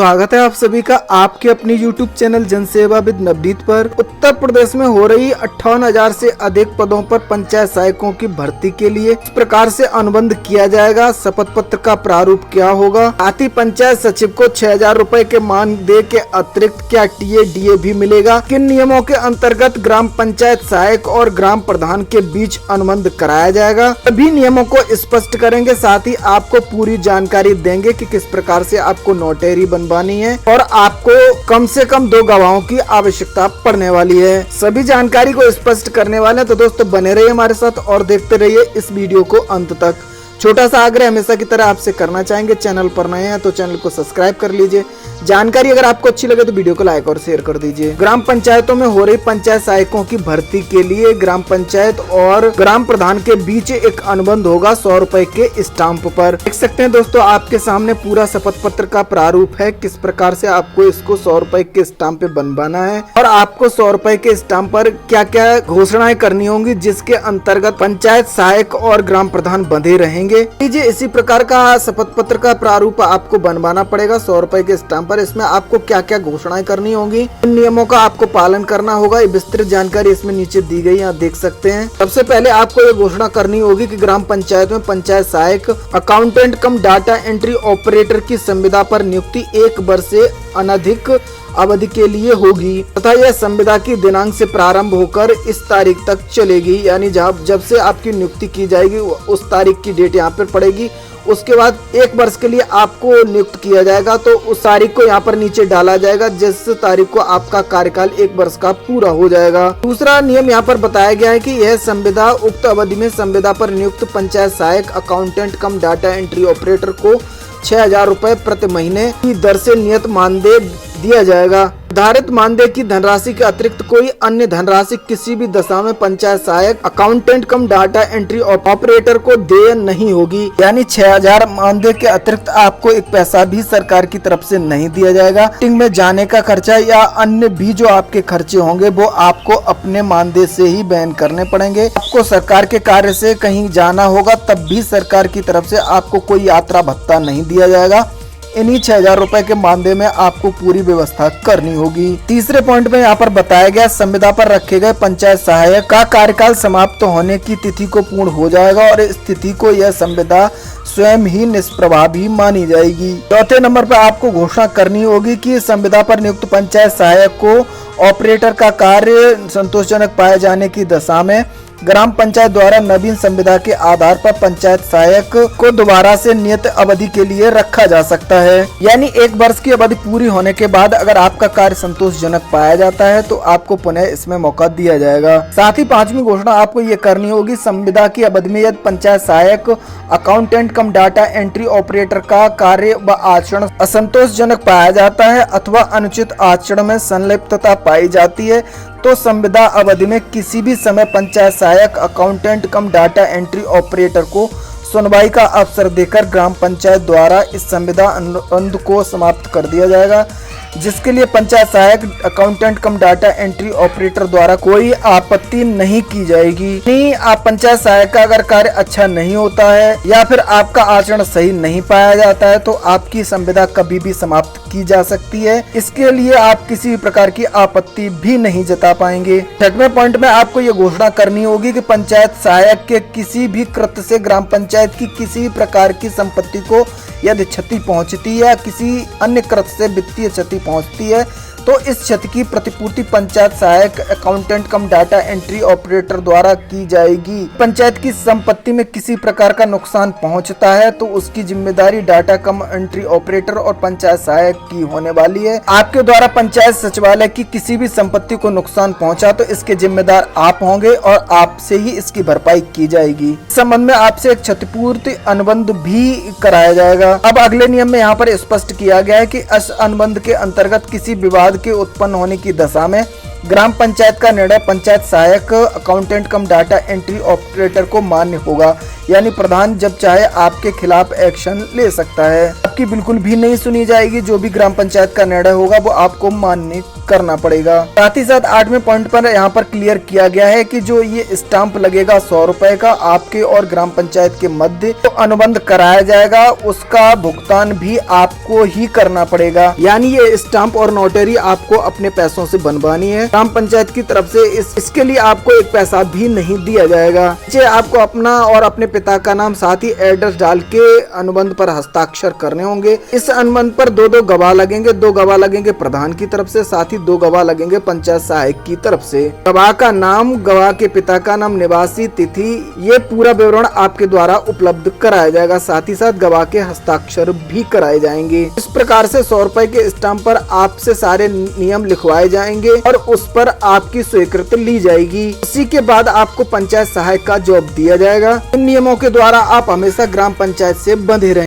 स्वागत है आप सभी का आपके अपनी YouTube चैनल जनसेवा विद नवनीत पर। उत्तर प्रदेश में हो रही 58,000 से अधिक पदों पर पंचायत सहायकों की भर्ती के लिए इस प्रकार से अनुबंध किया जाएगा। शपथ पत्र का प्रारूप क्या होगा, साथ ही पंचायत सचिव को 6,000 रुपए के मानदेय के अतिरिक्त क्या टीए डीए भी मिलेगा, किन नियमों के अंतर्गत ग्राम पंचायत सहायक और ग्राम प्रधान के बीच अनुबंध कराया जाएगा, सभी नियमों को स्पष्ट करेंगे। साथ ही आपको पूरी जानकारी देंगे कि किस प्रकार से आपको नोटरी बनवानी है और आपको कम से कम 2 गवाहों की आवश्यकता पड़ने वाली है। सभी जानकारी को स्पष्ट करने वाले हैं, तो दोस्तों बने रहिए हमारे साथ और देखते रहिए इस वीडियो को अंत तक। छोटा सा आग्रह हमेशा की तरह आपसे करना चाहेंगे, चैनल पर नए हैं तो चैनल को सब्सक्राइब कर लीजिए। जानकारी अगर आपको अच्छी लगे तो वीडियो को लाइक और शेयर कर दीजिए। ग्राम पंचायतों में हो रही पंचायत सहायकों की भर्ती के लिए ग्राम पंचायत और ग्राम प्रधान के बीच एक अनुबंध होगा 100 रुपए के स्टाम्प पर। देख सकते हैं दोस्तों आपके सामने पूरा शपथ पत्र का प्रारूप है, किस प्रकार से आपको इसको 100 रुपए के स्टाम्प पे बनवाना है और आपको 100 रुपए के स्टाम्प पर क्या क्या घोषणाएं करनी होंगी जिसके अंतर्गत पंचायत सहायक और ग्राम प्रधान बंधे रहेंगे। इसी प्रकार का शपथ पत्र का प्रारूप आपको बनवाना पड़ेगा 100 रुपए के स्टाम्प पर। इसमें आपको क्या क्या घोषणाएं करनी होंगी, इन नियमों का आपको पालन करना होगा। विस्तृत जानकारी इसमें नीचे दी गई, यहाँ देख सकते हैं। सबसे पहले आपको ये घोषणा करनी होगी कि ग्राम पंचायत में पंचायत सहायक, अकाउंटेंट कम डाटा एंट्री ऑपरेटर की संविदा पर नियुक्ति 1 वर्ष से अनधिक अवधि के लिए होगी तथा यह संविदा की दिनांक से प्रारंभ होकर इस तारीख तक चलेगी। यानी जब से आपकी नियुक्ति की जाएगी उस तारीख की डेट यहाँ पर पड़ेगी। उसके बाद 1 वर्ष के लिए आपको नियुक्त किया जाएगा, तो उस तारीख को यहाँ पर नीचे डाला जाएगा जिस तारीख को आपका कार्यकाल 1 वर्ष का पूरा हो जाएगा। दूसरा नियम यहाँ पर बताया गया है कि यह संविदा उक्त अवधि में संविदा पर नियुक्त पंचायत सहायक, अकाउंटेंट कम डाटा एंट्री ऑपरेटर को 6,000 रुपए प्रति महीने की दर से नियत मानदेय दिया जाएगा। निर्धारित मानदेय की धनराशि के अतिरिक्त कोई अन्य धनराशि किसी भी दशा में पंचायत सहायक, अकाउंटेंट कम डाटा एंट्री ऑपरेटर को देय नहीं होगी। यानी 6,000 मानदेय के अतिरिक्त आपको एक पैसा भी सरकार की तरफ से नहीं दिया जाएगा। मीटिंग में जाने का खर्चा या अन्य भी जो आपके खर्चे होंगे वो आपको अपने मानदेय से ही वहन करने पड़ेंगे। आपको सरकार के कार्य से कहीं जाना होगा तब भी सरकार की तरफ से आपको कोई यात्रा भत्ता नहीं दिया जाएगा। इन्हीं 6,000 रुपए के मानदेय में आपको पूरी व्यवस्था करनी होगी। तीसरे पॉइंट में यहाँ पर बताया गया संविदा पर रखे गए पंचायत सहायक का कार्यकाल समाप्त होने की तिथि को पूर्ण हो जाएगा और इस तिथि को यह संविदा स्वयं ही निष्प्रभावी मानी जाएगी। चौथे नंबर पर आपको घोषणा करनी होगी कि संविदा पर नियुक्त पंचायत सहायक को ऑपरेटर का कार्य संतोषजनक पाए जाने की दशा में ग्राम पंचायत द्वारा नवीन संविदा के आधार पर पंचायत सहायक को दोबारा से नियत अवधि के लिए रखा जा सकता है। यानी 1 वर्ष की अवधि पूरी होने के बाद अगर आपका कार्य संतोषजनक पाया जाता है तो आपको पुनः इसमें मौका दिया जाएगा। साथ ही 5वीं घोषणा आपको ये करनी होगी, संविदा की अवधि में यदि पंचायत सहायक, अकाउंटेंट कम डाटा एंट्री ऑपरेटर का कार्य व आचरण असंतोषजनक पाया जाता है अथवा अनुचित आचरण में संलिप्तता पाई जाती है तो संविदा अवधि में किसी भी समय पंचायत सहायक, अकाउंटेंट कम डाटा एंट्री ऑपरेटर को सुनवाई का अवसर देकर ग्राम पंचायत द्वारा इस संविदा अनुबंध को समाप्त कर दिया जाएगा, जिसके लिए पंचायत सहायक, अकाउंटेंट कम डाटा एंट्री ऑपरेटर द्वारा कोई आपत्ति नहीं की जाएगी। नहीं, आप पंचायत सहायक का अगर कार्य अच्छा नहीं होता है या फिर आपका आचरण सही नहीं पाया जाता है तो आपकी संविदा कभी भी समाप्त की जा सकती है। इसके लिए आप किसी भी प्रकार की आपत्ति भी नहीं जता पाएंगे। 6वें पॉइंट में आपको ये घोषणा करनी होगी कि पंचायत सहायक के किसी भी कृत्य से ग्राम पंचायत की किसी भी प्रकार की संपत्ति को यदि क्षति पहुंचती है, किसी अन्य कृत्य से वित्तीय क्षति पहुंचती है तो इस क्षति की प्रतिपूर्ति पंचायत सहायक, अकाउंटेंट कम डाटा एंट्री ऑपरेटर द्वारा की जाएगी। पंचायत की संपत्ति में किसी प्रकार का नुकसान पहुंचता है तो उसकी जिम्मेदारी डाटा कम एंट्री ऑपरेटर और पंचायत सहायक की होने वाली है। आपके द्वारा पंचायत सचिवालय की किसी भी संपत्ति को नुकसान पहुंचा तो इसके जिम्मेदार आप होंगे और आपसे ही इसकी भरपाई की जाएगी। इस संबंध में आपसे एक क्षतिपूर्ति अनुबंध भी कराया जाएगा। अब अगले नियम में यहाँ पर स्पष्ट किया गया है कि इस अनुबंध के अंतर्गत किसी विवाद के उत्पन्न होने की दशा में ग्राम पंचायत का निर्णय पंचायत सहायक, अकाउंटेंट कम डाटा एंट्री ऑपरेटर को मान्य होगा, यानी प्रधान जब चाहे आपके खिलाफ एक्शन ले सकता है। आपकी बिल्कुल भी नहीं सुनी जाएगी। जो भी ग्राम पंचायत का निर्णय होगा वो आपको मान्य करना पड़ेगा। साथ ही साथ 8वें पॉइंट पर यहाँ पर क्लियर किया गया है कि जो ये स्टाम्प लगेगा 100 रुपए का, आपके और ग्राम पंचायत के मध्य तो अनुबंध कराया जाएगा, उसका भुगतान भी आपको ही करना पड़ेगा। यानी ये स्टाम्प और नोटरी आपको अपने पैसों से बनवानी है। ग्राम पंचायत की तरफ से इसके लिए आपको एक पैसा भी नहीं दिया जाएगा। नीचे आपको अपना और अपने पिता का नाम साथ ही एड्रेस डाल के अनुबंध पर हस्ताक्षर करने होंगे। इस अनुबंध पर दो गवाह लगेंगे। 2 गवाह लगेंगे प्रधान की तरफ से, साथ ही 2 गवाह लगेंगे पंचायत सहायक की तरफ से। गवाह का नाम, गवाह के पिता का नाम, निवासी, तिथि, ये पूरा विवरण आपके द्वारा उपलब्ध कराया जाएगा। साथ ही साथ गवाह के हस्ताक्षर भी कराए जाएंगे। इस प्रकार से 100 रुपए के स्टाम्प पर आपसे सारे नियम लिखवाए जाएंगे और उस पर आपकी स्वीकृति ली जाएगी। इसी के बाद आपको पंचायत सहायक का जॉब दिया जाएगा। इन नियमों के द्वारा आप हमेशा ग्राम पंचायत से बंधे रहें।